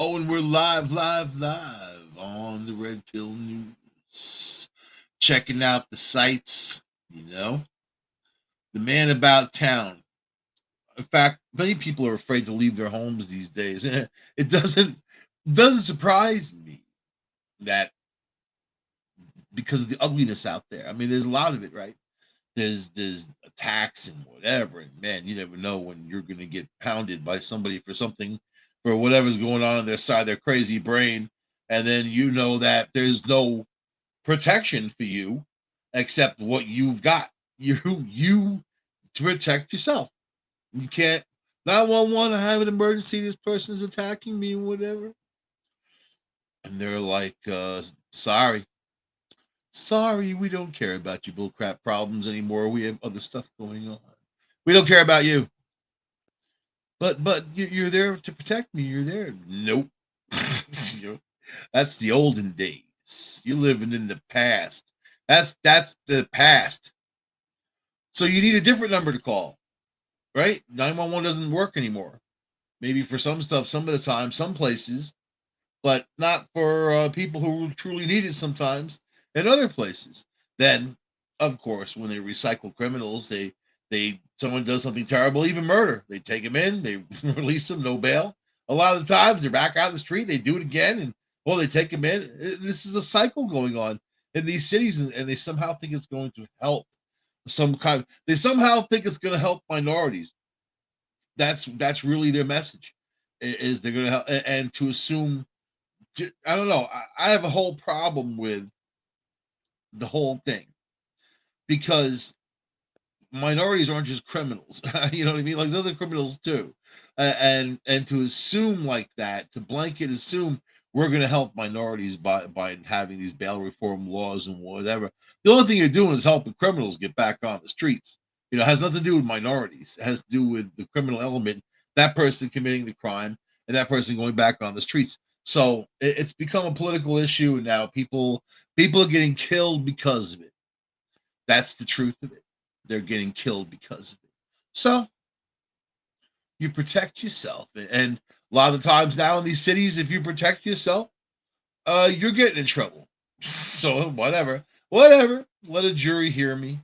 Oh, and we're live, on the Red Pill News. Checking out the sites, the man about town. In fact, many people are afraid to leave their homes these days. It doesn't surprise me that because of the ugliness out there. I mean, there's a lot of it, right? There's attacks and whatever, and man, you never know when you're gonna get pounded by somebody for something, for whatever's going on their side, their crazy brain, and then you know that there's no protection for you except what you've got. You to protect yourself. You can't 911, I have an emergency, this person's attacking me, whatever. And they're like, sorry. Sorry, we don't care about your bullcrap problems anymore. We have other stuff going on. We don't care about you. But you're there to protect me. You're there. Nope. That's the olden days. You're living in the past. That's the past. So you need a different number to call, right? 911 doesn't work anymore. Maybe for some stuff, some of the time, some places, but not for people who truly need it sometimes in other places. Then, of course, when they recycle criminals, they someone does something terrible, even murder. They take them in, they release them, no bail. A lot of the times they're back out in the street, they do it again, and well, they take them in. This is a cycle going on in these cities, and they somehow think it's going to help some kind. They somehow think it's going to help minorities. That's really their message. Is they're going to help, and to assume I don't know. I have a whole problem with the whole thing because minorities aren't just criminals. You know what I mean? Like there's other criminals too, and to assume like that, to blanket assume we're going to help minorities by having these bail reform laws and whatever. The only thing you're doing is helping criminals get back on the streets. It has nothing to do with minorities. It has to do with the criminal element, that person committing the crime and that person going back on the streets. So it's become a political issue, and now people are getting killed because of it. That's the truth of it. They're getting killed because of it. So you protect yourself, and a lot of the times now in these cities, if you protect yourself, you're getting in trouble. So whatever. Let a jury hear me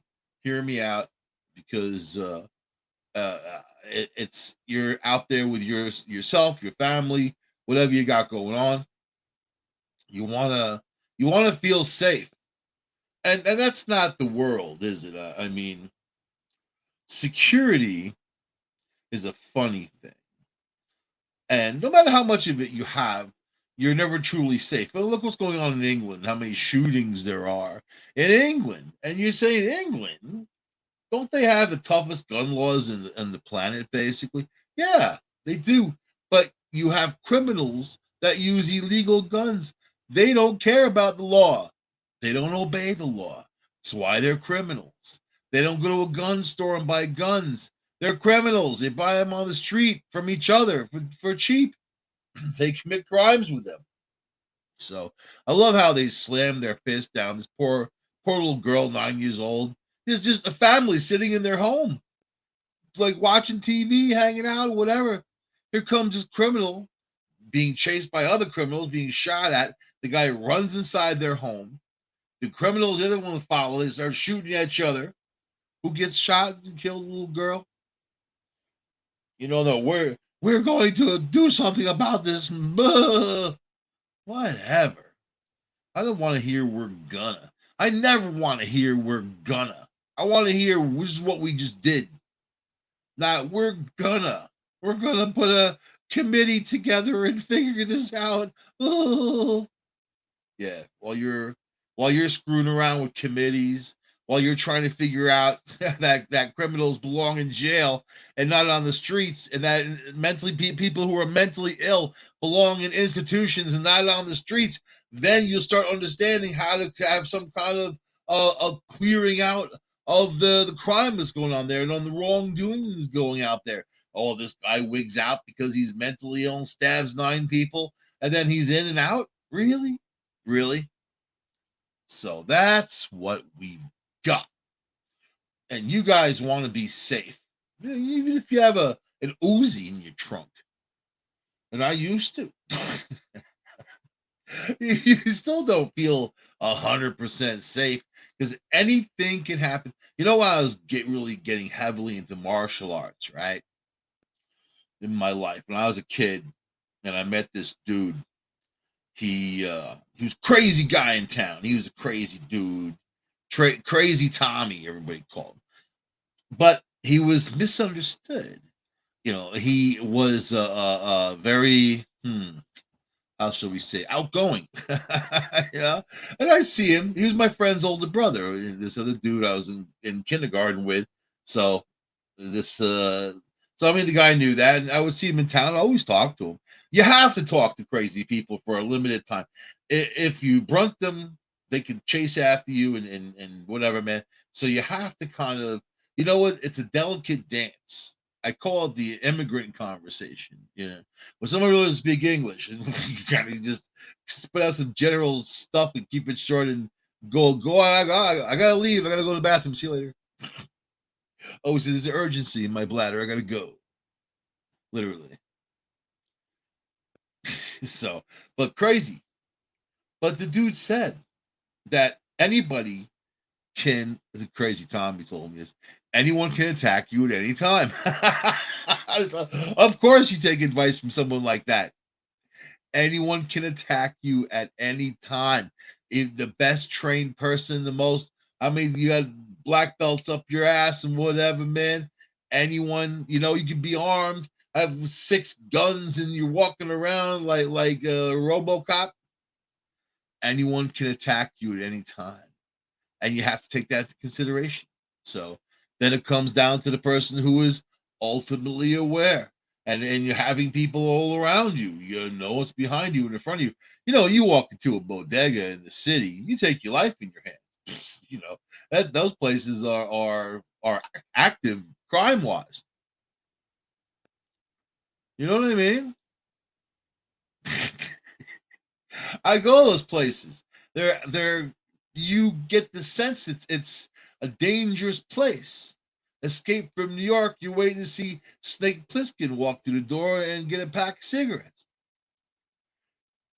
out, because uh, it's you're out there with yourself, your family, whatever you got going on. You wanna feel safe, and that's not the world, is it? I mean, security is a funny thing. And no matter how much of it you have, you're never truly safe. But look what's going on in England, how many shootings there are in England. And you're saying England, don't they have the toughest gun laws in the planet, basically? Yeah, they do. But you have criminals that use illegal guns. They don't care about the law. They don't obey the law. That's why they're criminals. They don't go to a gun store and buy guns. They're criminals. They buy them on the street from each other for cheap. They commit crimes with them. So I love how they slam their fist down. This poor little girl, 9 years old. There's just a family sitting in their home, like watching TV, hanging out, whatever. Here comes this criminal being chased by other criminals, being shot at. The guy runs inside their home. The criminals, the other ones follow. They start shooting at each other. Who gets shot and killed? The little girl. No, we're going to do something about this. Whatever. I don't want to hear we're gonna. I never want to hear we're gonna. I want to hear this is what we just did. Now we're gonna. We're gonna put a committee together and figure this out. Oh. Yeah, while you're screwing around with committees, while you're trying to figure out that criminals belong in jail and not on the streets, and that people who are mentally ill belong in institutions and not on the streets, then you'll start understanding how to have some kind of a clearing out of the crime that's going on there and on the wrongdoings going out there. Oh, this guy wigs out because he's mentally ill and stabs 9 people, and then he's in and out. Really? Really? So that's what we've got. And you guys want to be safe. Even if you have an Uzi in your trunk, and I used to. You still don't feel 100% safe because anything can happen. You know, I was really getting heavily into martial arts, right? In my life when I was a kid, and I met this dude. He was crazy guy in town. He was a crazy dude, crazy Tommy, everybody called him. But he was misunderstood. You know, he was very how shall we say, outgoing. Yeah. And I see him. He was my friend's older brother, this other dude I was in kindergarten with. So this so I mean the guy knew that, and I would see him in town. I always talk to him. You have to talk to crazy people for a limited time. If you brunt them, they can chase after you and whatever, man. So you have to kind of, you know what? It's a delicate dance. I call it the immigrant conversation. You know, when someone really doesn't speak English, and you kind of just put out some general stuff and keep it short and go. I gotta leave. I gotta go to the bathroom. See you later. Oh, so there's an urgency in my bladder. I gotta go. Literally. So, but crazy. But the dude said that anybody can. The crazy Tommy told me this. Anyone can attack you at any time. So, of course, you take advice from someone like that. Anyone can attack you at any time. If the best trained person, the most, I mean, you got black belts up your ass and whatever, man. Anyone, you know, you can be armed, have 6 guns, and you're walking around like RoboCop. Anyone can attack you at any time, and you have to take that into consideration. So then it comes down to the person who is ultimately aware. And you're having people all around you. You know what's behind you and in front of you. You know, you walk into a bodega in the city, you take your life in your hands. You know, that those places are active crime wise. You know what I mean? I go to those places. They're you get the sense it's a dangerous place. Escape from New York, you're waiting to see Snake Plissken walk through the door and get a pack of cigarettes.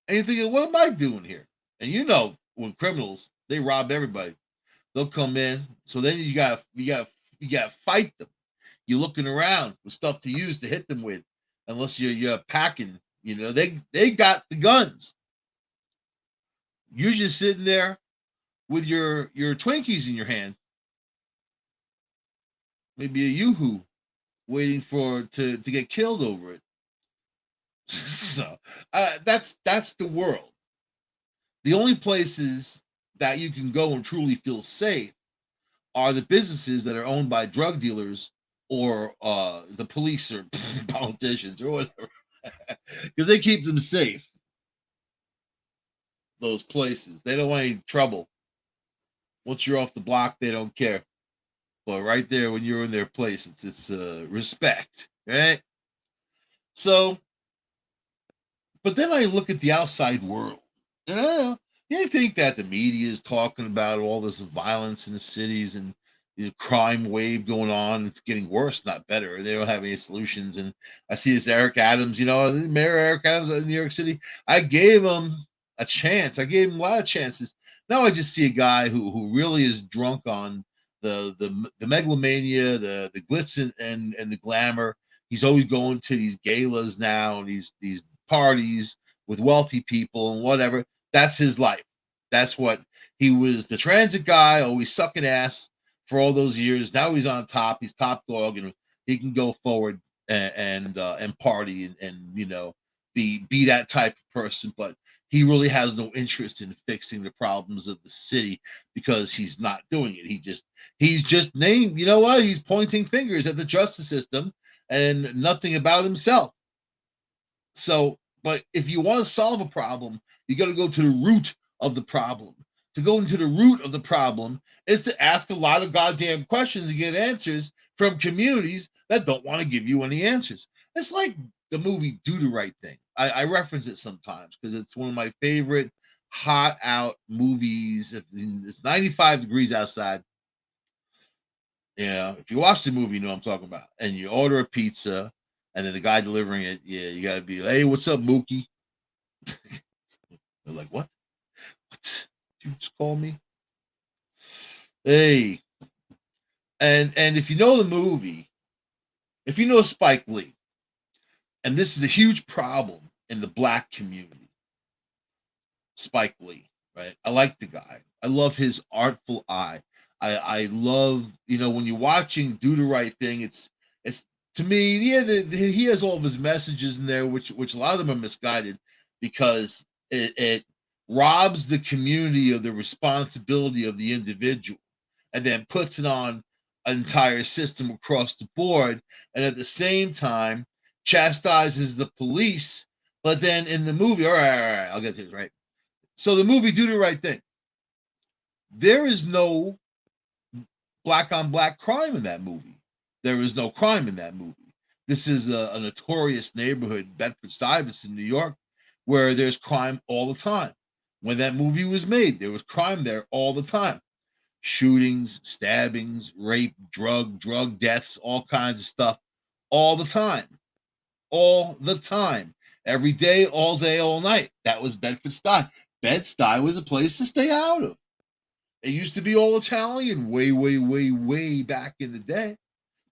And you're thinking, what am I doing here? And you know, when criminals, they rob everybody. They'll come in. So then you gotta fight them. You're looking around for stuff to use to hit them with, unless you're packing. You know, they got the guns. You're just sitting there with your Twinkies in your hand, maybe a Yoo-hoo, waiting for to get killed over it. So that's the world. The only places that you can go and truly feel safe are the businesses that are owned by drug dealers or the police or politicians or whatever, because they keep them safe. Those places, they don't want any trouble. Once you're off the block, they don't care. But right there, when you're in their place, it's respect, right? So, but then I look at the outside world, and you think that the media is talking about all this violence in the cities and the crime wave going on. It's getting worse, not better. They don't have any solutions. And I see this Eric Adams, you know, Mayor Eric Adams of New York City. I gave him a chance. I gave him a lot of chances. Now I just see a guy who really is drunk on the megalomania, the glitz and the glamour. He's always going to these galas now and these parties with wealthy people and whatever. That's his life. That's what he was, the transit guy, always sucking ass for all those years. Now he's on top. He's top dog, and he can go forward and party and you know be that type of person. But he really has no interest in fixing the problems of the city because he's not doing it. He's just named. You know what? He's pointing fingers at the justice system and nothing about himself. So, but if you want to solve a problem, you got to go to the root of the problem. To go into the root of the problem is to ask a lot of goddamn questions and get answers from communities that don't want to give you any answers. It's like the movie Do the Right Thing. I reference it sometimes because it's one of my favorite hot out movies. It's 95 degrees outside. You know, if you watch the movie, you know what I'm talking about. And you order a pizza And then the guy delivering it, yeah, you gotta be, hey, what's up, Mookie? They're like, what? What? Did you just call me? Hey. And if you know the movie, if you know Spike Lee, and this is a huge problem in the black community, Spike Lee, right? I like the guy. I love his artful eye. I love, when you're watching Do the Right Thing, it's to me, yeah, he has all of his messages in there, which a lot of them are misguided because it robs the community of the responsibility of the individual and then puts it on an entire system across the board, and at the same time chastises the police. But then in the movie, all right, I'll get to this, right? So the movie Do the Right Thing, there is no black on black crime in that movie. There is no crime in that movie. This is a notorious neighborhood, Bedford-Stuyvesant, New York, where there's crime all the time. When that movie was made, there was crime there all the time. Shootings, stabbings, rape, drug deaths, all kinds of stuff all the time. All the time. Every day, all night. That was Bedford-Stuy. Bed-Stuy was a place to stay out of. It used to be all Italian way back in the day.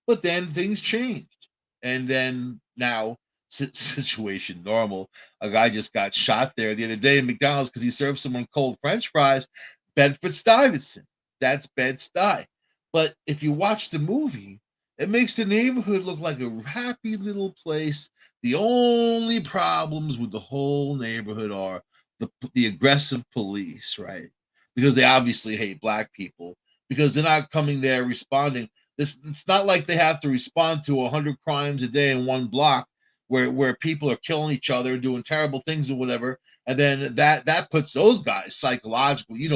But then things changed. And then now, situation normal. A guy just got shot there the other day in McDonald's because he served someone cold French fries. Bedford-Stuyvesant. That's Bed-Stuy. But if you watch the movie, it makes the neighborhood look like a happy little place. The only problems with the whole neighborhood are the aggressive police, right? Because they obviously hate black people because they're not coming there responding. It's not like they have to respond to 100 crimes a day in one block where people are killing each other, doing terrible things or whatever, and then that puts those guys psychologically.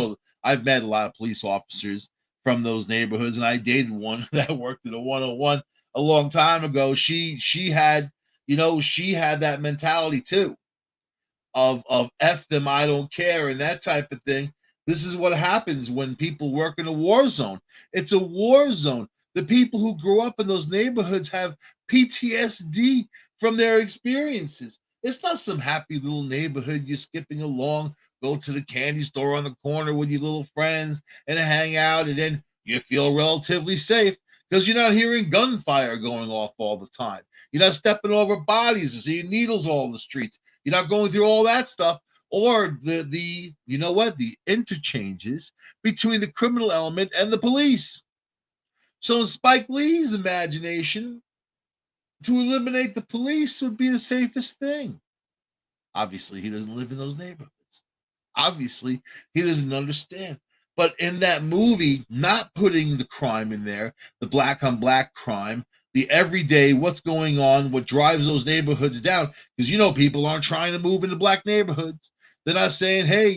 I've met a lot of police officers from those neighborhoods, and I dated one that worked at a 101 a long time ago. She had that mentality too of F them, I don't care, and that type of thing. This is what happens when people work in a war zone. It's a war zone. The people who grew up in those neighborhoods have PTSD from their experiences. It's not some happy little neighborhood you're skipping along, go to the candy store on the corner with your little friends and hang out, and then you feel relatively safe because you're not hearing gunfire going off all the time. You're not stepping over bodies or seeing needles all in the streets. You're not going through all that stuff or the interchanges between the criminal element and the police. So in Spike Lee's imagination, to eliminate the police would be the safest thing. Obviously, he doesn't live in those neighborhoods. Obviously, he doesn't understand. But in that movie, not putting the crime in there, the black on black crime, the everyday, what's going on, what drives those neighborhoods down, because people aren't trying to move into black neighborhoods. They're not saying, hey,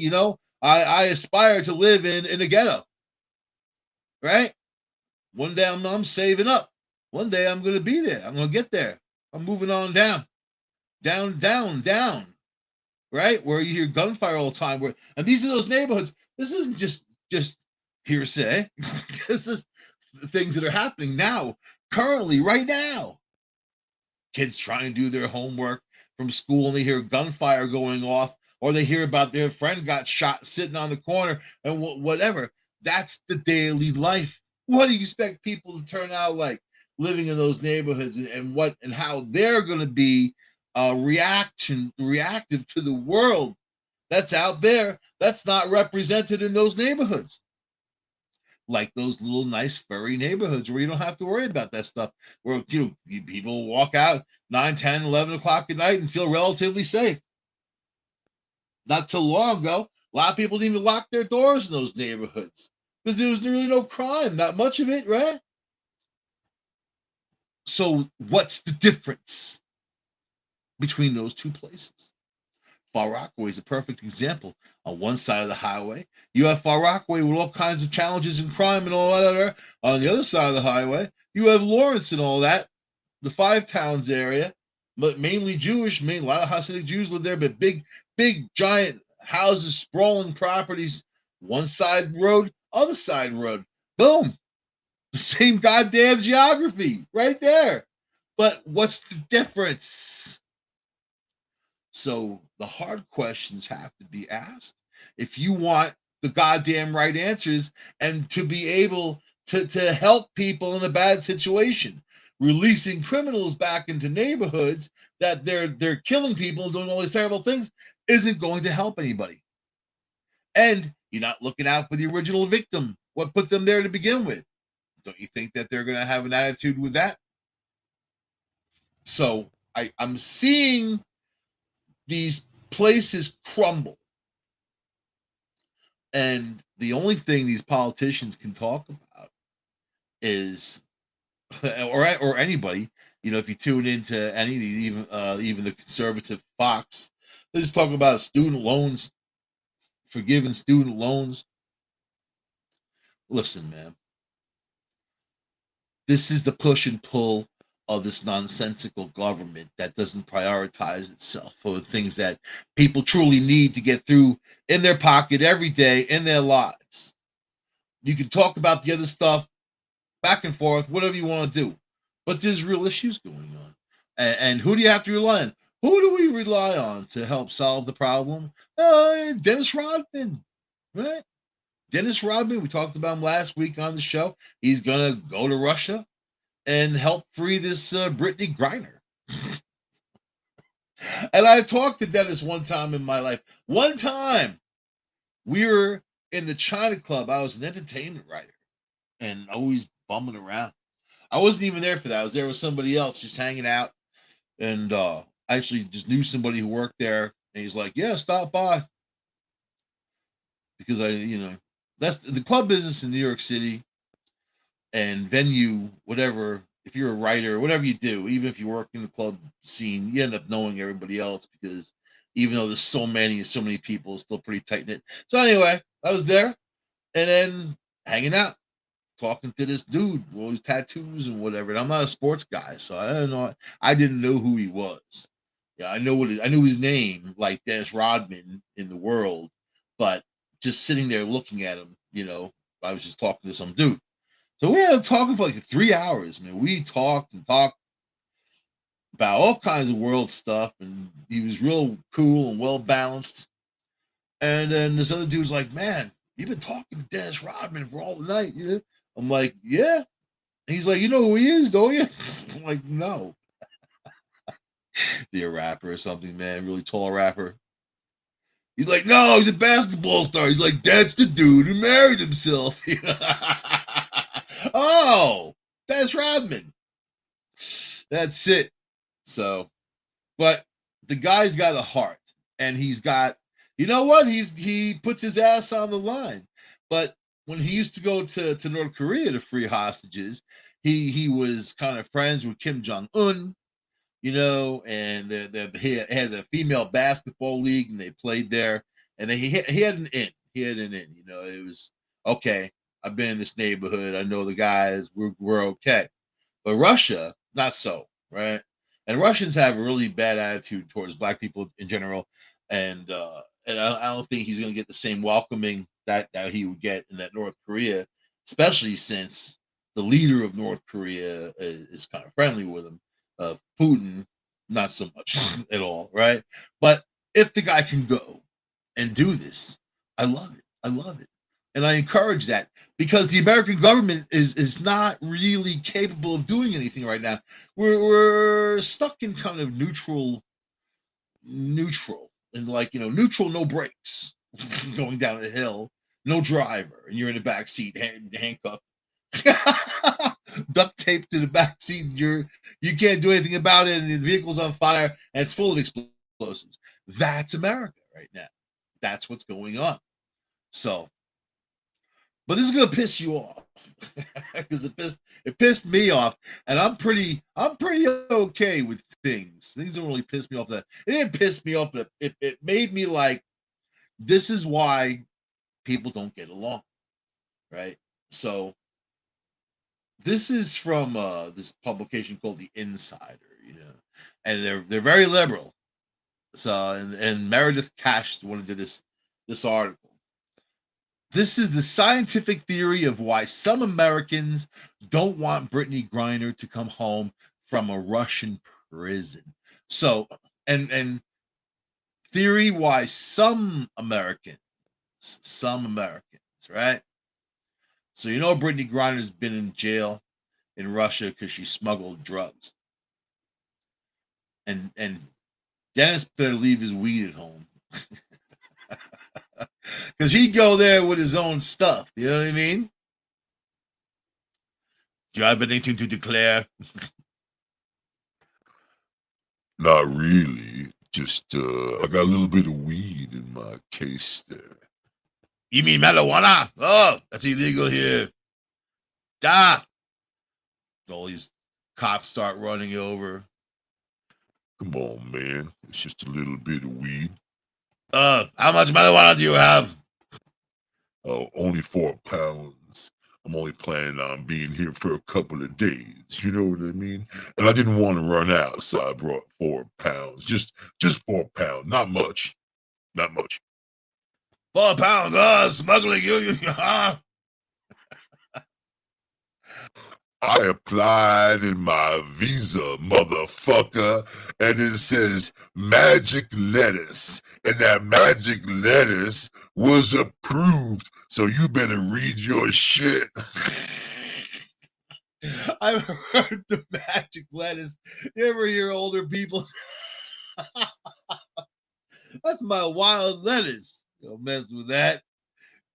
I aspire to live in a ghetto. Right? One day I'm saving up. One day I'm going to be there. I'm going to get there. I'm moving on down. Down. Right? Where you hear gunfire all the time. And these are those neighborhoods. This isn't just hearsay. This is things that are happening now, currently, right now. Kids trying to do their homework from school and they hear gunfire going off, or they hear about their friend got shot sitting on the corner and whatever. That's the daily life. What do you expect people to turn out like living in those neighborhoods, and how they're going to be reactive to the world that's out there that's not represented in those neighborhoods? Like those little nice furry neighborhoods where you don't have to worry about that stuff, where people walk out 9, 10, 11 o'clock at night and feel relatively safe. Not too long ago, a lot of people didn't even lock their doors in those neighborhoods because there was really no crime, not much of it, right? So what's the difference between those two places? Far Rockaway is a perfect example. On one side of the highway, you have Far Rockaway with all kinds of challenges and crime and all that other. On the other side of the highway, you have Lawrence and all that, the Five Towns area, but mainly Jewish. A lot of Hasidic Jews live there, but big, giant houses, sprawling properties. One side road, other side road. Boom. The same goddamn geography right there. But what's the difference? So the hard questions have to be asked if you want the goddamn right answers and to be able to help people in a bad situation. Releasing criminals back into neighborhoods that they're killing people and doing all these terrible things isn't going to help anybody. And you're not looking out for the original victim. What put them there to begin with? Don't you think that they're going to have an attitude with that? So I'm seeing these places crumble. And the only thing these politicians can talk about is, or anybody, if you tune into any, even the conservative Fox, they just talk about student loans, forgiving student loans. Listen, man, this is the push and pull of this nonsensical government that doesn't prioritize itself for the things that people truly need to get through in their pocket every day in their lives. You can talk about the other stuff back and forth, whatever you want to do, but there's real issues going on. And who do you have to rely on? Who do we rely on to help solve the problem? Dennis Rodman, right? Dennis Rodman, we talked about him last week on the show. He's going to go to Russia and help free this Brittany Griner. And I talked to Dennis one time in my life. One time we were in the China Club. I was an entertainment writer and always bumming around. I wasn't even there for that. I was there with somebody else just hanging out. And I actually just knew somebody who worked there. And he's like, yeah, stop by. Because that's the club business in New York City and venue, whatever. If you're a writer, whatever you do, even if you work in the club scene, you end up knowing everybody else because even though there's so many people, it's still pretty tight knit. So anyway, I was there and then hanging out, talking to this dude with all his tattoos and whatever. And I'm not a sports guy, so I don't know. I didn't know who he was. Yeah, I knew his name, like Dennis Rodman in the world, but just sitting there looking at him, I was just talking to some dude. So we ended up talking for like 3 hours, man. We talked and talked about all kinds of world stuff, and he was real cool and well balanced. And then this other dude's like, "Man, you've been talking to Dennis Rodman for all the night, yeah?" I'm like, "Yeah." And he's like, "You know who he is, don't you?" I'm like, "No." Be a rapper or something, man. Really tall rapper. He's like, "No, he's a basketball star." He's like, "That's the dude who married himself." Oh, Dennis Rodman. That's it. So, but the guy's got a heart, and he's got, you know what? He puts his ass on the line. But when he used to go to North Korea to free hostages, he was kind of friends with Kim Jong Un, and he had the female basketball league, and they played there, and he had an in. He had an in. It was okay. I've been in this neighborhood. I know the guys. We're okay. But Russia, not so, right? And Russians have a really bad attitude towards black people in general, and I don't think he's going to get the same welcoming that he would get in that North Korea, especially since the leader of North Korea is kind of friendly with him. Putin, not so much at all, right? But if the guy can go and do this, I love it. I love it. And I encourage that because the American government is not really capable of doing anything right now. We're stuck in kind of neutral, and like neutral, no brakes, going down the hill, no driver, and you're in the back seat, handcuffed, duct taped to the back seat. You can't do anything about it, and the vehicle's on fire, and it's full of explosives. That's America right now. That's what's going on. So, but this is gonna piss you off because it pissed me off, and I'm pretty okay with things. Things don't really piss me off. That it didn't piss me off, but it made me like, this is why people don't get along, right? So this is from this publication called The Insider, and they're very liberal. So and Meredith Cash wanted to this article. This is the scientific theory of why some Americans don't want Brittany Griner to come home from a Russian prison. So, and theory wise, some Americans, right? So Brittany Griner's been in jail in Russia because she smuggled drugs, and Dennis better leave his weed at home because he'd go there with his own stuff. You know what I mean? Do you have anything to declare? Not really. Just I got a little bit of weed in my case there. You mean marijuana? Oh, that's illegal here. Da! All these cops start running over. Come on, man. It's just a little bit of weed. How much marijuana do you have? Only 4 pounds. I'm only planning on being here for a couple of days. You know what I mean? And I didn't want to run out, so I brought 4 pounds. Just 4 pounds. Not much. Not much. 4 pounds. Smuggling you. I applied in my visa, motherfucker, and it says magic lettuce. And that magic lettuce was approved. So you better read your shit. I've heard the magic lettuce. You ever hear older people? That's my wild lettuce. Don't mess with that.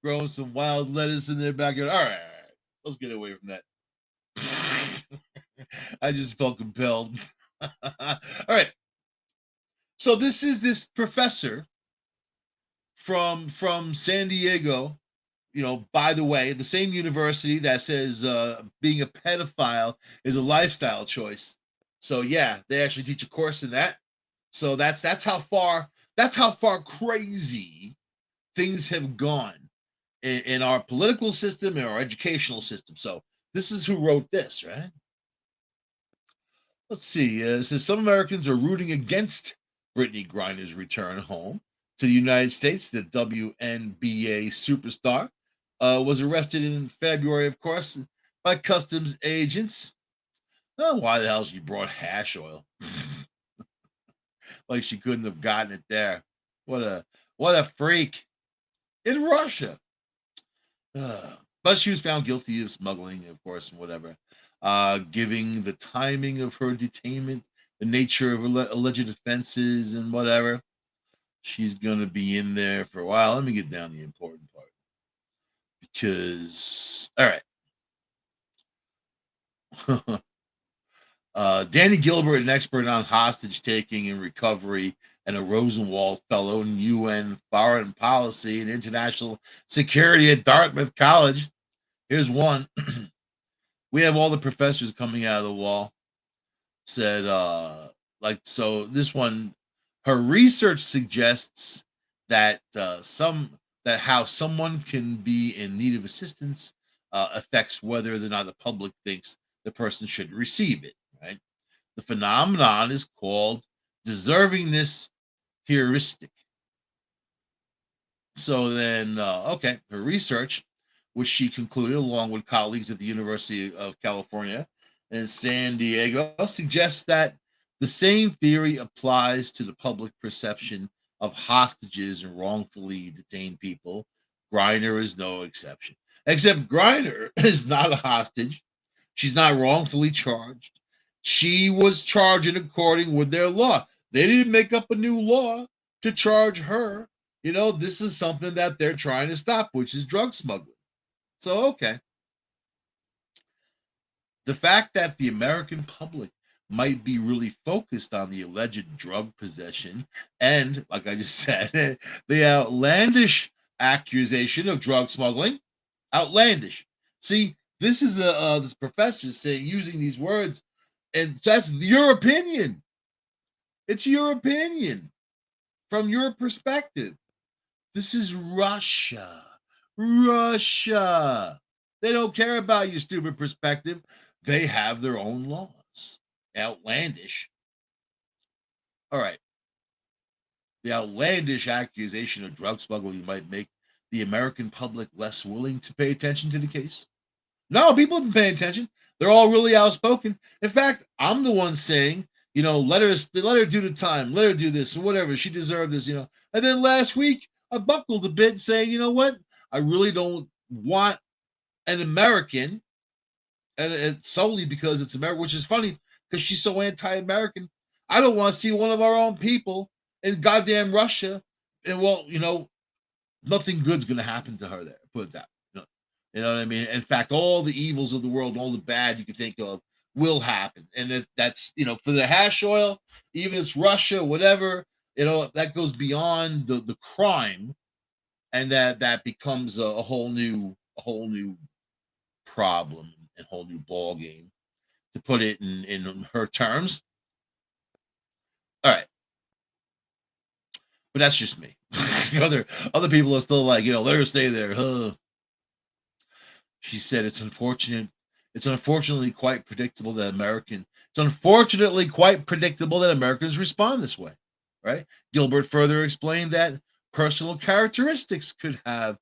Growing some wild lettuce in their backyard. All right. Let's get away from that. I just felt compelled. All right. So this is this professor from San Diego. By the way, the same university that says being a pedophile is a lifestyle choice. So yeah, they actually teach a course in that. So that's how far crazy things have gone in our political system and our educational system. So this is who wrote this, right? Let's see. It says some Americans are rooting against Brittany Griner's return home to the United States. The WNBA superstar was arrested in February, of course, by customs agents. Oh, why the hell she brought hash oil? Like she couldn't have gotten it there. What a freak in Russia. But she was found guilty of smuggling, of course, and whatever. Giving the timing of her detainment, the nature of alleged offenses, and whatever. She's going to be in there for a while. Let me get down the important part. Because, all right. Danny Gilbert, an expert on hostage taking and recovery, and a Rosenwald Fellow in UN Foreign Policy and International Security at Dartmouth College. Here's one. We have all the professors coming out of the wall. Said, so this one, her research suggests that how someone can be in need of assistance affects whether or not the public thinks the person should receive it. Right. The phenomenon is called deservingness heuristic. So then, her research, which she concluded along with colleagues at the University of California in San Diego, suggests that the same theory applies to the public perception of hostages and wrongfully detained people. Griner is no exception. Except Griner is not a hostage. She's not wrongfully charged. She was charged in accordance with their law. They didn't make up a new law to charge her. This is something that they're trying to stop, which is drug smuggling. So, okay. The fact that the American public might be really focused on the alleged drug possession and, like I just said, the outlandish accusation of drug smuggling. Outlandish. See, this is this professor saying, using these words, and that's your opinion. It's your opinion from your perspective. This is Russia. Russia. They don't care about your stupid perspective. They have their own laws. Outlandish. All right. The outlandish accusation of drug smuggling might make the American public less willing to pay attention to the case. No, people have been paying attention. They're all really outspoken. In fact, I'm the one saying, let her do the time, let her do this or whatever. She deserved this, And then last week, I buckled a bit, saying, you know what? I really don't want an American, and it's solely because it's America, which is funny because she's so anti-American. I don't want to see one of our own people in goddamn Russia, and nothing good's going to happen to her there. Put it that. You know what I mean? In fact, all the evils of the world, all the bad you can think of, will happen. And that's for the hash oil, even if it's Russia, whatever, that goes beyond the crime, and that becomes a whole new problem and whole new ball game, to put it in her terms. All right. But that's just me. other people are still like, let her stay there. Huh. She said it's unfortunate. It's unfortunately quite predictable that Americans respond this way, right? Gilbert further explained that personal characteristics could have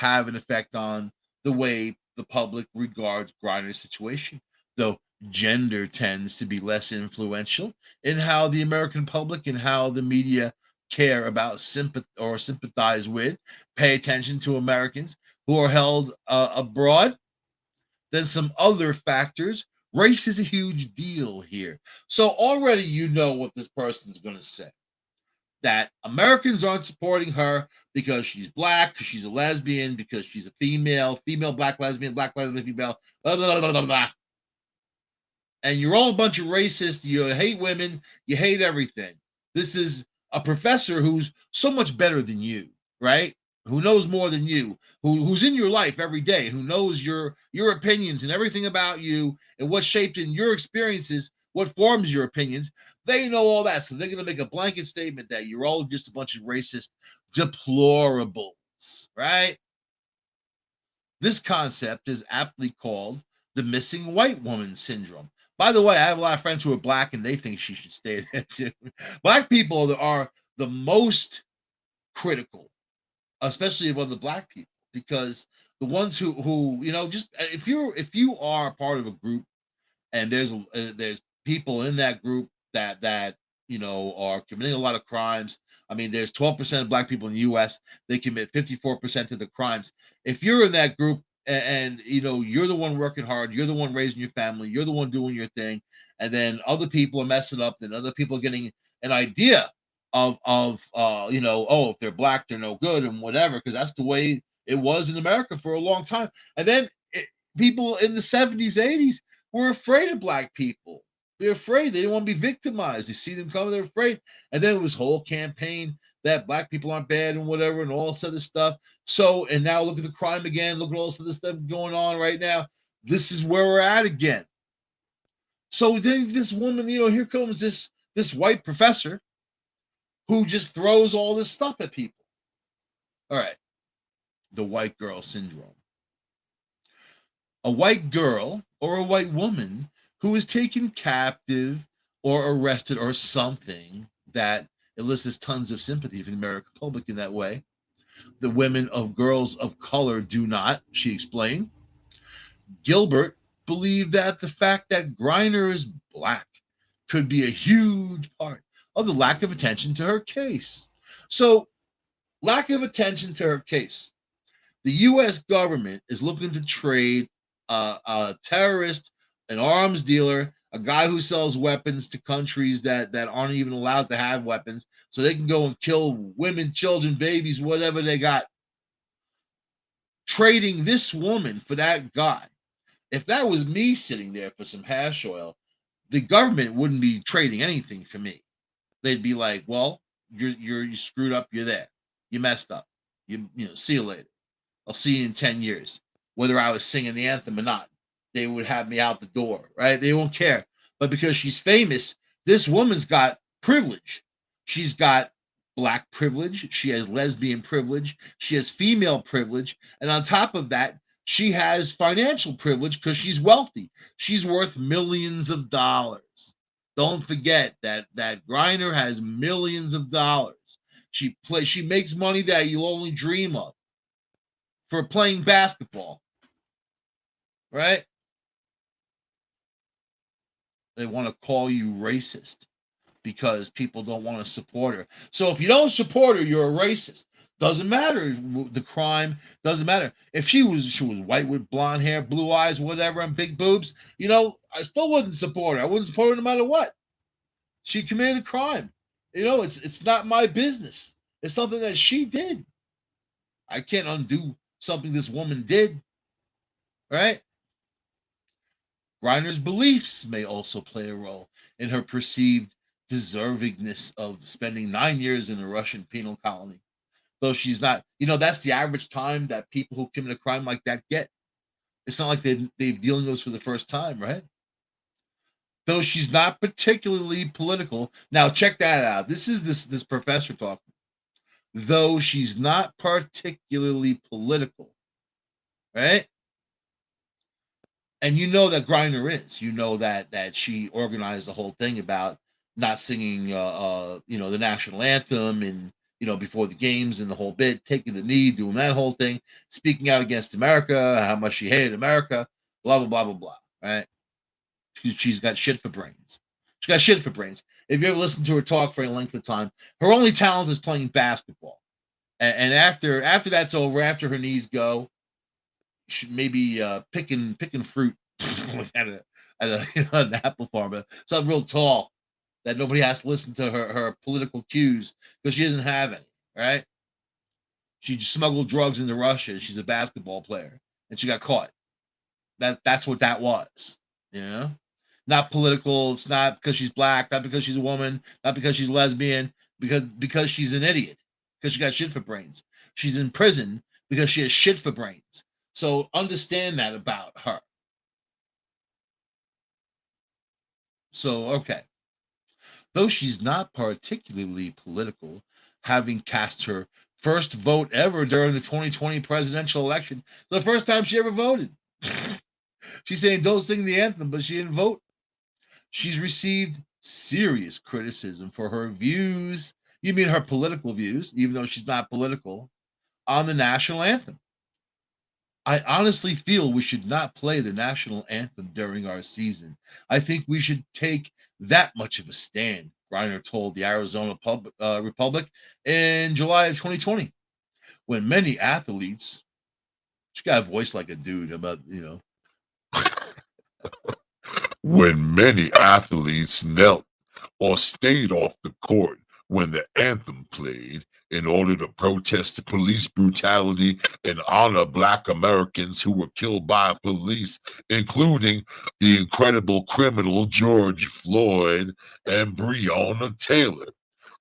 an effect on the way the public regards Griner's situation, though gender tends to be less influential in how the American public and how the media care about sympathize with, pay attention to Americans who are held abroad, than some other factors. Race is a huge deal here. So already you know what this person's going to say. That Americans aren't supporting her because she's black, because she's a lesbian, because she's a female black lesbian, female, blah, blah, blah, blah, blah. And you're all a bunch of racists. You hate women. You hate everything. This is a professor who's so much better than you, right? Who knows more than you, who's in your life every day, who knows your opinions and everything about you and what's shaped in your experiences, what forms your opinions. They know all that. So they're going to make a blanket statement that you're all just a bunch of racist deplorables, right? This concept is aptly called the missing white woman syndrome. By the way, I have a lot of friends who are black and they think she should stay there too. Black people are the most critical, especially of other black people, because the ones who just if you are a part of a group and there's people in that group that are committing a lot of crimes. I mean, there's 12% of black people in the U.S. They commit 54% of the crimes. If you're in that group and you're the one working hard, you're the one raising your family, you're the one doing your thing, and then other people are messing up, then other people are getting an idea of if they're black, they're no good and whatever, because that's the way it was in America for a long time. And then people in the 70s, 80s were afraid of black people. They're afraid. They didn't want to be victimized. They see them coming, they're afraid. And then it was whole campaign that black people aren't bad and whatever and all this other stuff. So, and now look at the crime again. Look at all this other stuff going on right now. This is where we're at again. So then this woman, here comes this white professor who just throws all this stuff at people. All right. The white girl syndrome. A white girl or a white woman who is taken captive or arrested or something that elicits tons of sympathy from the American public in that way. The women of girls of color do not, she explained. Gilbert believed that the fact that Griner is black could be a huge part of the lack of attention to her case. So, lack of attention to her case. The U.S. government is looking to trade a terrorist, an arms dealer, a guy who sells weapons to countries that aren't even allowed to have weapons, so they can go and kill women, children, babies, whatever they got. Trading this woman for that guy. If that was me sitting there for some hash oil, the government wouldn't be trading anything for me. They'd be like, well, you screwed up, you're there. You messed up. You see you later. I'll see you in 10 years. Whether I was singing the anthem or not, they would have me out the door, right? They won't care. But because she's famous, this woman's got privilege. She's got black privilege. She has lesbian privilege. She has female privilege. And on top of that, she has financial privilege because she's wealthy. She's worth millions of dollars. Don't forget that Griner has millions of dollars. She makes money that you'll only dream of for playing basketball. right? They want to call you racist because people don't want to support her. So if you don't support her, you're a racist. Doesn't matter the crime. Doesn't matter if she was white with blonde hair, blue eyes, whatever, and big boobs. I still wouldn't support her. I wouldn't support her no matter what. She committed a crime. It's not my business. It's something that she did. I can't undo something this woman did, right? Griner's beliefs may also play a role in her perceived deservingness of spending 9 years in a Russian penal colony. Though she's not, that's the average time that people who commit a crime like that get. It's not like they've dealing with this for the first time, right? Though she's not particularly political. Now check that out. This is this professor talking. Though she's not particularly political, right? And you know that Griner is. You know that she organized the whole thing about not singing, the national anthem and before the games and the whole bit, taking the knee, doing that whole thing, speaking out against America, how much she hated America, blah blah blah blah blah. Right? She's got shit for brains. She got shit for brains. If you ever listen to her talk for any length of time, her only talent is playing basketball. And after that's over, after her knees go, maybe picking fruit at an apple farm, but something real tall that nobody has to listen to her political cues because she doesn't have any. Right? She smuggled drugs into Russia. She's a basketball player, and she got caught. That's what that was. Not political. It's not because she's black. Not because she's a woman. Not because she's lesbian. Because she's an idiot. Because she got shit for brains. She's in prison because she has shit for brains. So understand that about her. So, okay. Though she's not particularly political, having cast her first vote ever during the 2020 presidential election, the first time she ever voted. She's saying don't sing the anthem, but she didn't vote. She's received serious criticism for her views. You mean her political views, even though she's not political, on the national anthem. I honestly feel we should not play the national anthem during our season. I think we should take that much of a stand, Griner told the Arizona Republic in July of 2020. When many athletes, she got a voice like a dude about. When many athletes knelt or stayed off the court when the anthem played in order to protest the police brutality and honor Black Americans who were killed by police, including the incredible criminal George Floyd and Breonna Taylor.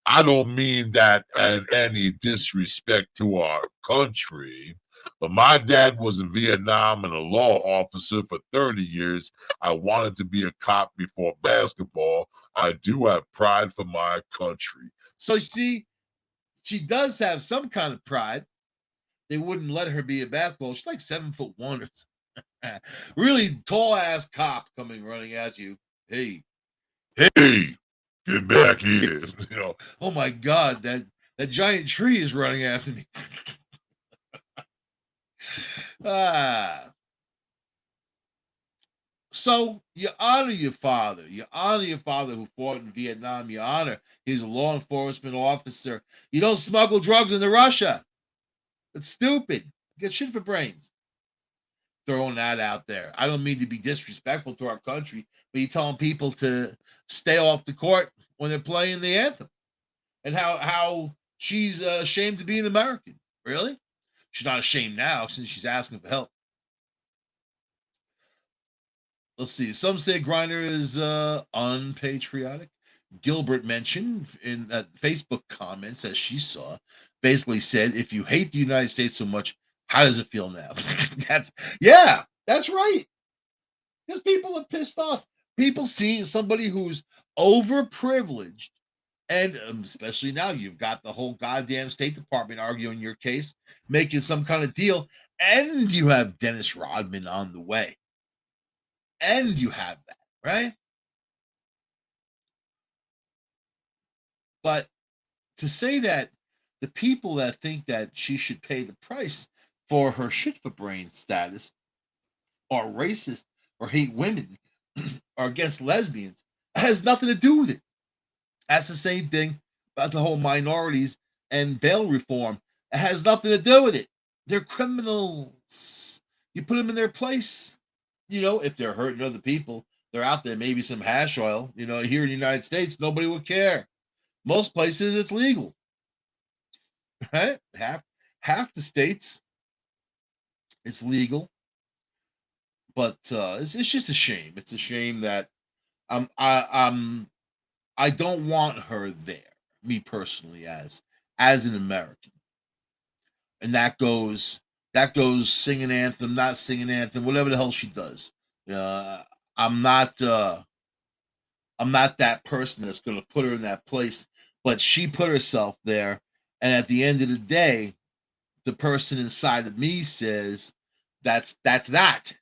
I don't mean that at any disrespect to our country, but my dad was in Vietnam and a law officer for 30 years. I wanted to be a cop before basketball. I do have pride for my country. So you see, she does have some kind of pride. They wouldn't let her be a basketball. She's like 7'1" or something. Really tall ass cop coming running at you. Hey, Hey, get back here. Oh my God, that giant tree is running after me. ah. So you honor your father. You honor your father who fought in Vietnam. You honor he's a law enforcement officer. You don't smuggle drugs into Russia. It's stupid. Get shit for brains. Throwing that out there. I don't mean to be disrespectful to our country, but you're telling people to stay off the court when they're playing the anthem. And how she's ashamed to be an American. Really? She's not ashamed now since she's asking for help. Let's see. Some say Griner is unpatriotic. Gilbert mentioned in Facebook comments that she saw, basically said, "If you hate the United States so much, how does it feel now?" That's right. Because people are pissed off. People see somebody who's overprivileged, and especially now, you've got the whole goddamn State Department arguing your case, making some kind of deal, and you have Dennis Rodman on the way. And you have that, right? But to say that the people that think that she should pay the price for her shit for brain status are racist or hate women or against lesbians. It has nothing to do with it. That's the same thing about the whole minorities and bail reform. It has nothing to do with it. They're criminals. You put them in their place. If they're hurting other people, they're out there, maybe some hash oil. Here in the United States, nobody would care. Most places, it's legal, right? Half the states, it's legal. But it's just a shame. It's a shame that I don't want her there. Me personally, as an American, and that goes singing anthem, not singing anthem, whatever the hell she does. Uh, I'm not I'm not that person that's going to put her in that place, but she put herself there, and at the end of the day, the person inside of me says that's that.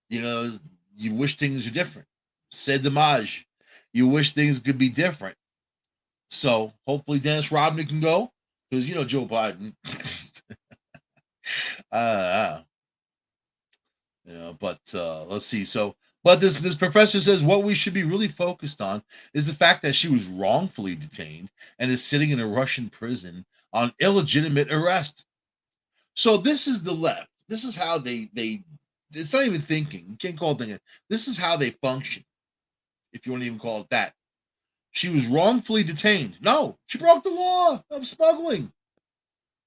You know, you wish things are different. C'est dommage. You wish things could be different. So hopefully Dennis Rodman can go because Joe Biden. uh, but let's see. So, but this professor says what we should be really focused on is the fact that she was wrongfully detained and is sitting in a Russian prison on illegitimate arrest. So this is the left. This is how they. It's not even thinking. You can't call it thinking. This is how they function, if you want to even call it that. She was wrongfully detained. No, she broke the law of smuggling.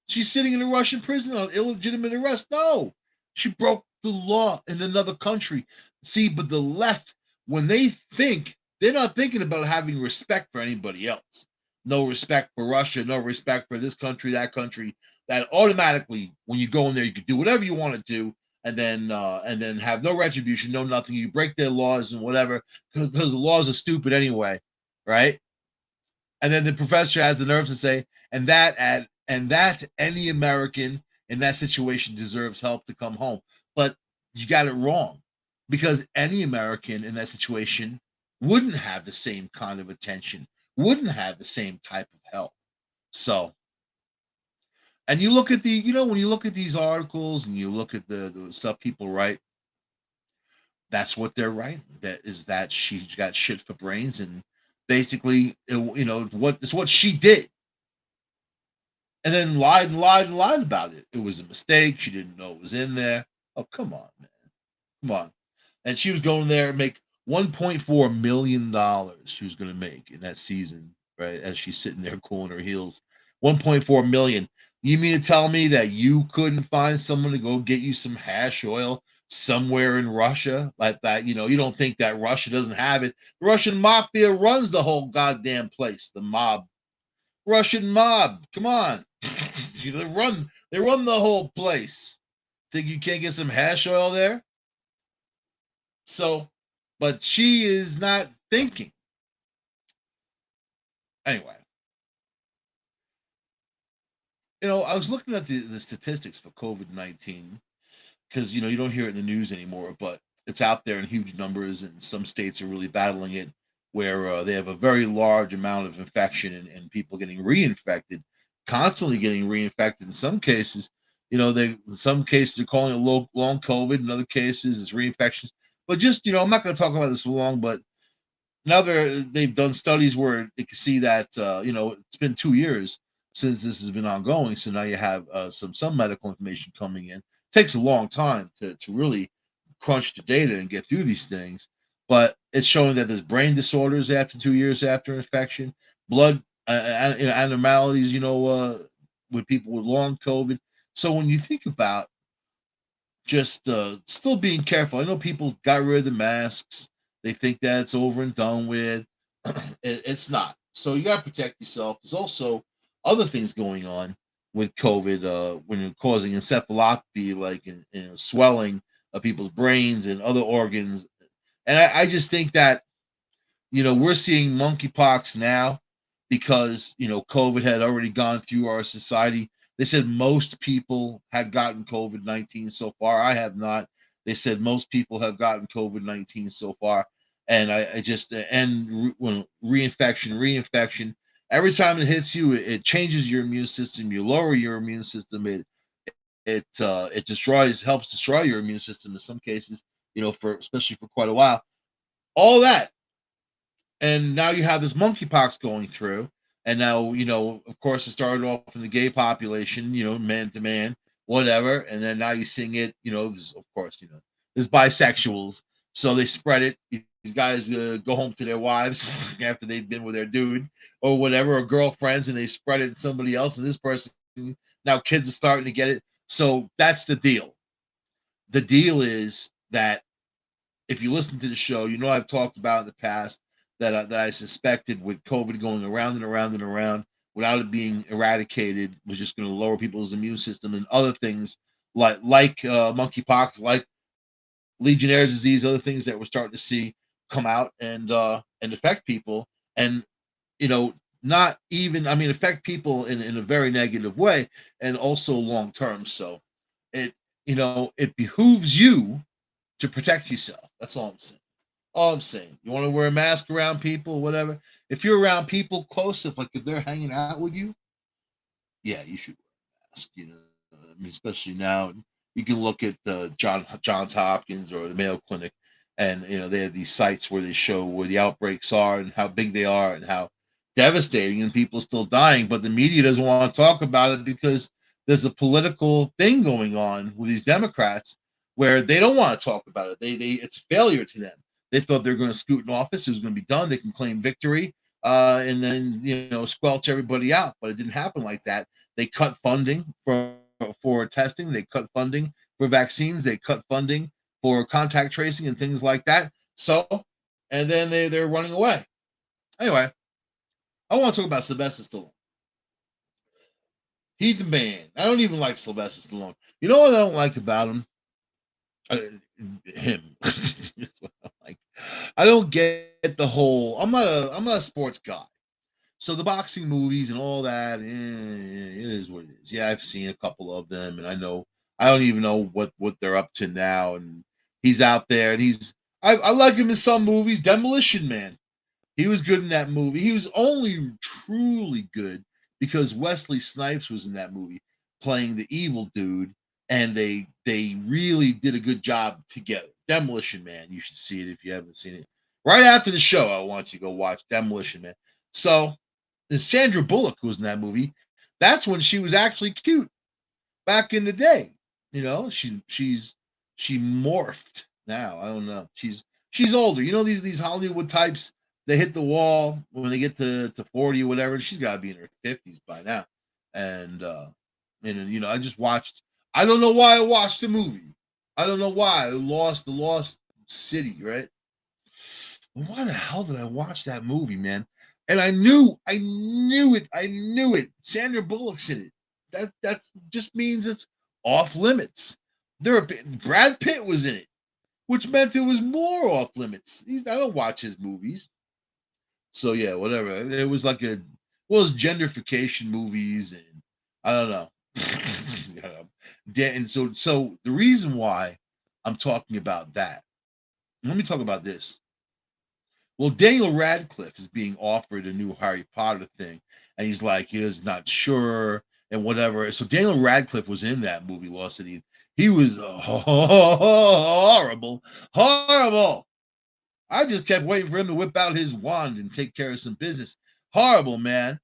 She's sitting in a Russian prison on illegitimate arrest. No, she broke the law in another country. See, but the left, when they think, they're not thinking about having respect for anybody else. No respect for Russia, no respect for this country, that country. That automatically, when you go in there, you can do whatever you want to do, and then have no retribution, no nothing. You break their laws and whatever because the laws are stupid anyway, right? And then the professor has the nerve to say, and that any American in that situation deserves help to come home. But you got it wrong because any American in that situation wouldn't have the same kind of attention, wouldn't have the same type of help. So, and you look at when you look at these articles and you look at the stuff people write, that's what they're writing. That she got shit for brains and basically, it's what she did and then lied and lied and lied about it. It was a mistake. She didn't know it was in there. Oh, come on, man. Come on. And she was going there and make $1.4 million she was going to make in that season, right? As she's sitting there cooling her heels. 1.4 million. You mean to tell me that you couldn't find someone to go get you some hash oil somewhere in Russia like that? You don't think that Russia doesn't have it. The Russian mafia runs the whole goddamn place. The mob. Russian mob. Come on. They run the whole place. Think you can't get some hash oil there? So, but she is not thinking. Anyway, I was looking at the statistics for COVID-19 because you don't hear it in the news anymore, but it's out there in huge numbers, and some states are really battling it, where they have a very large amount of infection and people getting reinfected, constantly getting reinfected. In some cases, in some cases they're calling it long COVID. In other cases, it's reinfections. But just I'm not going to talk about this for long, but they've done studies where they can see that it's been 2 years since this has been ongoing. So now you have some medical information coming in. It takes a long time to really crunch the data and get through these things, but it's showing that there's brain disorders after 2 years after infection, blood abnormalities, with people with long COVID. So when you think about just still being careful, I know people got rid of the masks. They think that it's over and done with. It's not. So you got to protect yourself. There's also other things going on with COVID when you're causing encephalopathy, like swelling of people's brains and other organs. And I just think that we're seeing monkeypox now because COVID had already gone through our society. They said most people had gotten COVID-19 so far. I have not. They said most people have gotten COVID-19 so far, and I just when reinfection. Every time it hits you, it changes your immune system. You lower your immune system. it helps destroy your immune system in some cases, especially for quite a while. All that, and now you have this monkeypox going through, and now of course it started off in the gay population, man to man, whatever, and then now you're seeing it, of course, there's bisexuals, so they spread it. These guys go home to their wives after they've been with their dude or whatever, or girlfriends, and they spread it to somebody else, and this person, now kids are starting to get it. So that's the deal. The deal is that if you listen to the show, I've talked about in the past that I suspected with COVID going around and around and around without it being eradicated was just going to lower people's immune system and other things like monkeypox, like Legionnaire's disease, other things that we're starting to see come out and affect people, and not even, I mean, affect people in a very negative way and also long term. So it behooves you to protect yourself. That's all I'm saying. All I'm saying. You want to wear a mask around people, whatever. If you're around people close, if they're hanging out with you, yeah, you should wear a mask. I mean, especially now, you can look at Johns Hopkins or the Mayo Clinic, and they have these sites where they show where the outbreaks are and how big they are and how devastating, and people still dying. But the media doesn't want to talk about it because there's a political thing going on with these Democrats where they don't want to talk about it. They it's a failure to them. They thought they were going to scoot in office. It was going to be done. They can claim victory, and then squelch everybody out. But it didn't happen like that. They cut funding for testing. They cut funding for vaccines. They cut funding for contact tracing and things like that. So, and then they're running away. Anyway, I want to talk about Sylvester Stallone. He's the man. I don't even like Sylvester Stallone. You know what I don't like about him? Him. Like, I don't get the whole. I'm not a sports guy. So the boxing movies and all that, it is what it is. Yeah, I've seen a couple of them, and I don't even know what they're up to now. And he's out there, and I like him in some movies. Demolition Man, he was good in that movie. He was only truly good because Wesley Snipes was in that movie playing the evil dude, and they really did a good job together. Demolition Man, you should see it if you haven't seen it. Right after the show, I want you to go watch Demolition Man. So, and Sandra Bullock, who was in that movie, that's when she was actually cute back in the day. She morphed now. I don't know. She's older. These Hollywood types, they hit the wall when they get to 40 or whatever. She's got to be in her 50s by now. And I just watched. I don't know why I watched the movie. I don't know why. The Lost City, right? Why the hell did I watch that movie, man? And I knew it. Sandra Bullock's in it. That just means it's off limits. Brad Pitt was in it, which meant it was more off limits. I don't watch his movies. So yeah, whatever. It was like gentrification movies, and I don't know. And so the reason why I'm talking about that, let me talk about this. Well, Daniel Radcliffe is being offered a new Harry Potter thing, and he's like, he's not sure and whatever. So Daniel Radcliffe was in that movie, Lost City. He was horrible. I just kept waiting for him to whip out his wand and take care of some business. Horrible, man.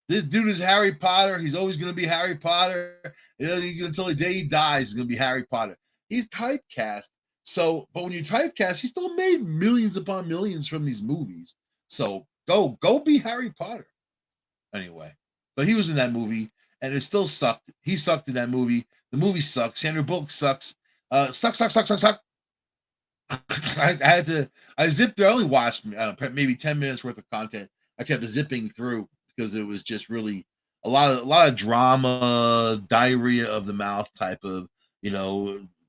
This dude is Harry Potter. He's always going to be Harry Potter. Until the day he dies, he's going to be Harry Potter. He's typecast. So, but when you typecast, he still made millions upon millions from these movies. So go be Harry Potter. Anyway, but he was in that movie, and it still sucked. He sucked in that movie. The movie sucks. Sandra Bullock sucks. Suck. I zipped through. I only watched maybe 10 minutes worth of content. I kept zipping through because it was just really a lot of drama, diarrhea of the mouth type of,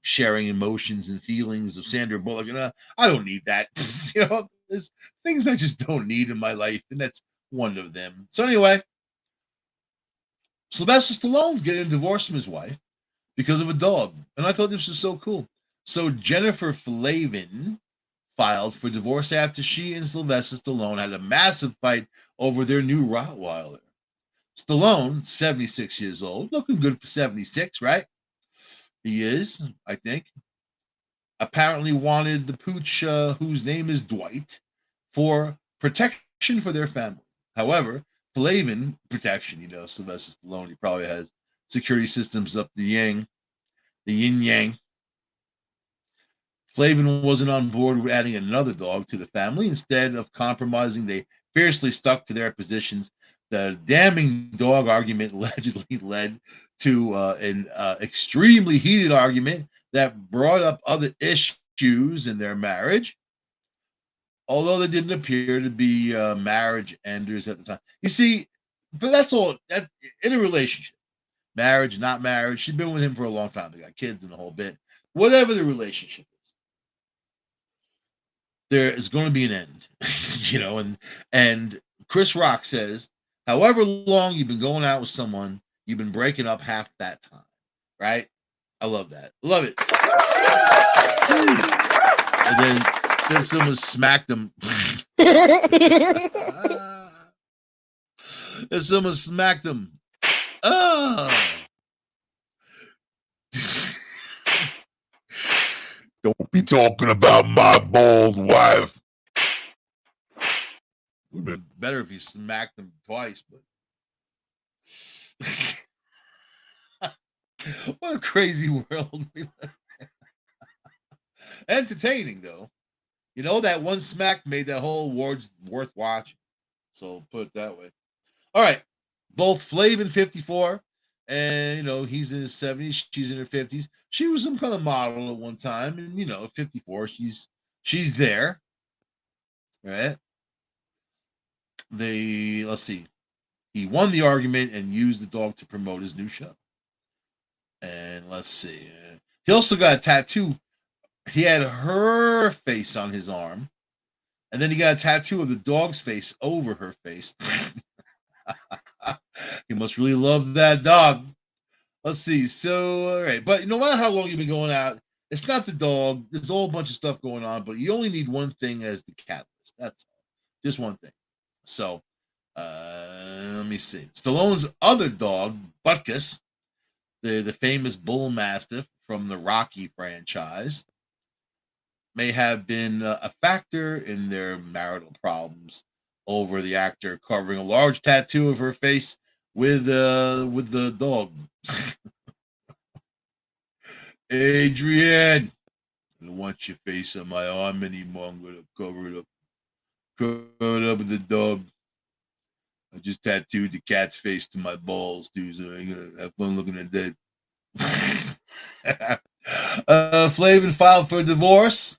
sharing emotions and feelings of Sandra Bullock. And I don't need that. There's things I just don't need in my life, and that's one of them. So anyway, Sylvester Stallone's getting a divorce from his wife because of a dog, and I thought this was so cool. So Jennifer Flavin filed for divorce after she and Sylvester Stallone had a massive fight over their new Rottweiler. Stallone, 76 years old, looking good for 76, right? He is, I think. Apparently wanted the pooch, whose name is Dwight, for protection for their family. However, Flavin protection, Sylvester Stallone, he probably has security systems up the yin yang. Flavin wasn't on board with adding another dog to the family. Instead of compromising, they fiercely stuck to their positions. The damning dog argument allegedly led to an extremely heated argument that brought up other issues in their marriage, although they didn't appear to be marriage enders at the time. You see, but that's all. That's in a relationship, marriage, not marriage. She's been with him for a long time. They got kids and the whole bit. Whatever the relationship is, there is going to be an end, and Chris Rock says, however long you've been going out with someone, you've been breaking up half that time, right? I love that. Love it. And then someone smacked him. And someone smacked him. Don't be talking about my bald wife. Better if he smacked him twice, but what a crazy world we live in. Entertaining though. That one smack made that whole award's worth watching. So put it that way. All right. Both Flavin 54 and he's in his 70s, she's in her 50s. She was some kind of model at one time, and 54, she's there. Right? Let's see. He won the argument and used the dog to promote his new show. And let's see. He also got a tattoo. He had her face on his arm, and then he got a tattoo of the dog's face over her face. He must really love that dog. Let's see. So, all right. But no matter how long you've been going out, it's not the dog. There's a whole bunch of stuff going on, but you only need one thing as the catalyst. That's all. Just one thing. So, let me see. Stallone's other dog, Butkus, the famous bull mastiff from the Rocky franchise, may have been a factor in their marital problems over the actor covering a large tattoo of her face with the dog. Adrian, I don't want your face on my arm anymore. I'm gonna cover it up. Cover it up with the dog. I just tattooed the cat's face to my balls, dude. So I gotta have fun looking at that. Flavin filed for divorce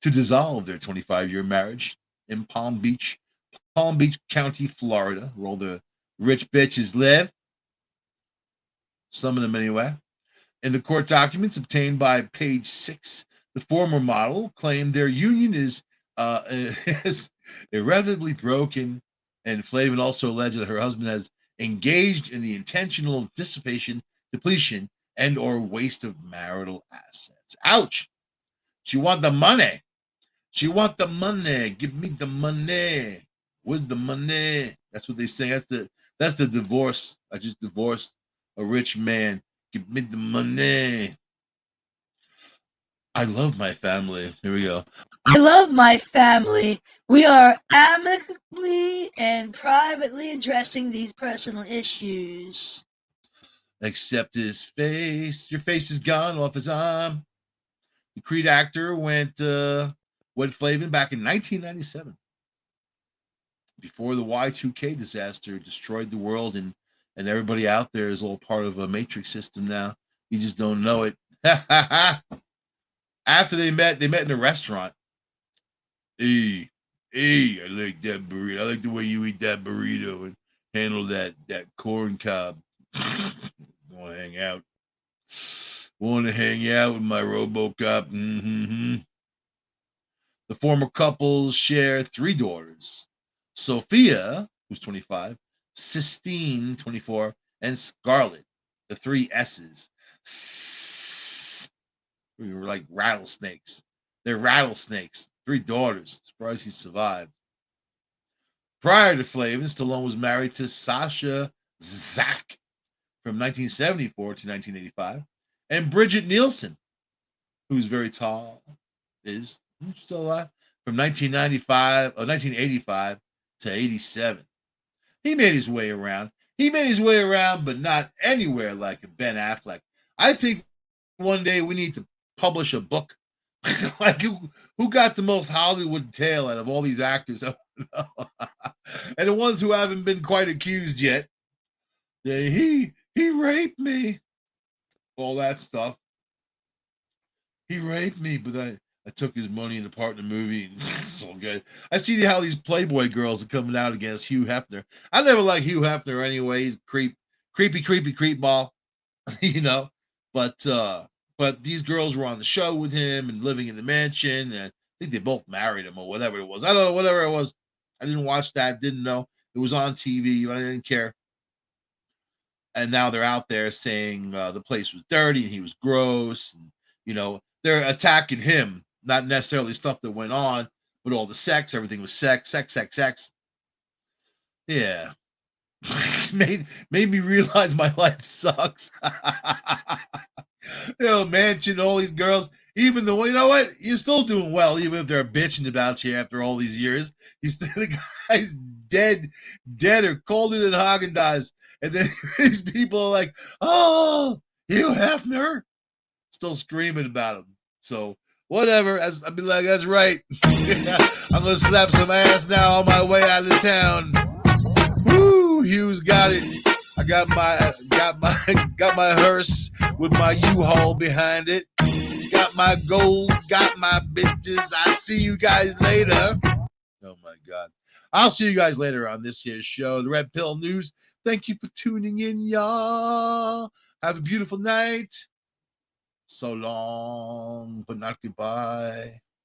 to dissolve their 25-year marriage in Palm Beach County, Florida, where all the rich bitches live. Some of them anyway. In the court documents obtained by Page 6, the former model claimed their union is irrevocably broken, and Flavin also alleged that her husband has engaged in the intentional dissipation, depletion, and or waste of marital assets. Ouch! She want the money. She want the money. Give me the money. Where's the money? That's what they say. That's the divorce. I just divorced a rich man. Give me the money. I love my family. Here we go. I love my family. We are amicably and privately addressing these personal issues. Except his face. Your face is gone off his arm. The Creed actor went Flavin back in 1997. Before the Y2K disaster destroyed the world, and everybody out there is all part of a matrix system now. You just don't know it. After they met in a restaurant. Hey, I like that burrito. I like the way you eat that burrito and handle that corn cob. Want to hang out? Want to hang out with my RoboCop? Mm-hmm. The former couples share 3 daughters: Sophia, who's 25, Sistine, 24, and Scarlett, the 3 S's. We were like rattlesnakes. They're rattlesnakes. 3 daughters. Surprised he survived. Prior to Flavin, Stallone was married to Sasha Zach from 1974 to 1985, And Bridget Nielsen, who's very tall, is still alive from 1985 to 87. He made his way around. He made his way around, but not anywhere like Ben Affleck. I think one day we need to publish a book. Like who got the most Hollywood tail out of all these actors? And the ones who haven't been quite accused yet. He raped me. All that stuff. He raped me, but I took his money and the part in the movie. And it's all good. I see how these Playboy girls are coming out against Hugh Hefner. I never liked Hugh Hefner anyway. He's creepy creep ball, you know. But these girls were on the show with him and living in the mansion. And I think they both married him or whatever it was. I don't know, whatever it was. I didn't watch that. Didn't know. It was on TV. But I didn't care. And now they're out there saying the place was dirty and he was gross. And, you know, they're attacking him, not necessarily stuff that went on, but all the sex. Everything was sex. Yeah. It's made me realize my life sucks. You know, mansion, all these girls, even though, you know what? You're still doing well, even if they're bitching about you after all these years. The guy's dead or colder than Haagen-Dazs. And then these people are like, oh, Hugh Hefner, still screaming about him. So whatever. I'd be like, that's right. I'm gonna slap some ass now on my way out of town. Woo, Hugh's got it. I got my hearse with my U-Haul behind it. Got my gold, got my bitches. I see you guys later. Oh my God. I'll see you guys later on this here show, the Red Pill News. Thank you for tuning in, y'all. Have a beautiful night. So long, but not goodbye.